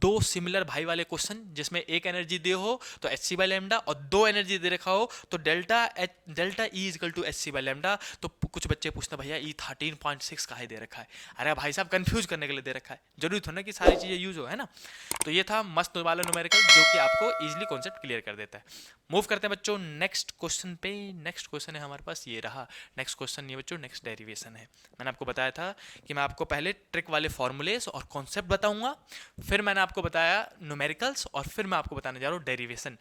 दो सिमिलर भाई वाले क्वेश्चन, जिसमें एक एनर्जी दे हो तो एच सी बाई लेमडा, और दो एनर्जी दे रखा हो तो delta E is equal to h c by lambda. तो कुछ बच्चे पूछते हैं भैया ई 13.6 काहे दे रखा है, अरे भाई साहब कंफ्यूज करने के लिए दे रखा है, जरूरी थोड़ा ना कि सारी चीज़ें यूज हो, है ना। तो ये था मस्त वाला न्यूमेरिकल जो कि आपको इजीली कॉन्सेप्ट क्लियर कर देता है। मूव करते हैं बच्चों नेक्स्ट क्वेश्चन पे। नेक्स्ट क्वेश्चन है हमारे पास, ये रहा नेक्स्ट क्वेश्चन, ये बच्चों नेक्स्ट डेरिवेशन है। मैंने आपको बताया था कि मैं आपको पहले ट्रिक वाले फॉर्मूलेस और कॉन्सेप्ट बताऊंगा, फिर मैंने आपको बताया न्यूमेरिकल्स, और फिर मैं आपको बताने जा रहा हूँ डेरिवेशन।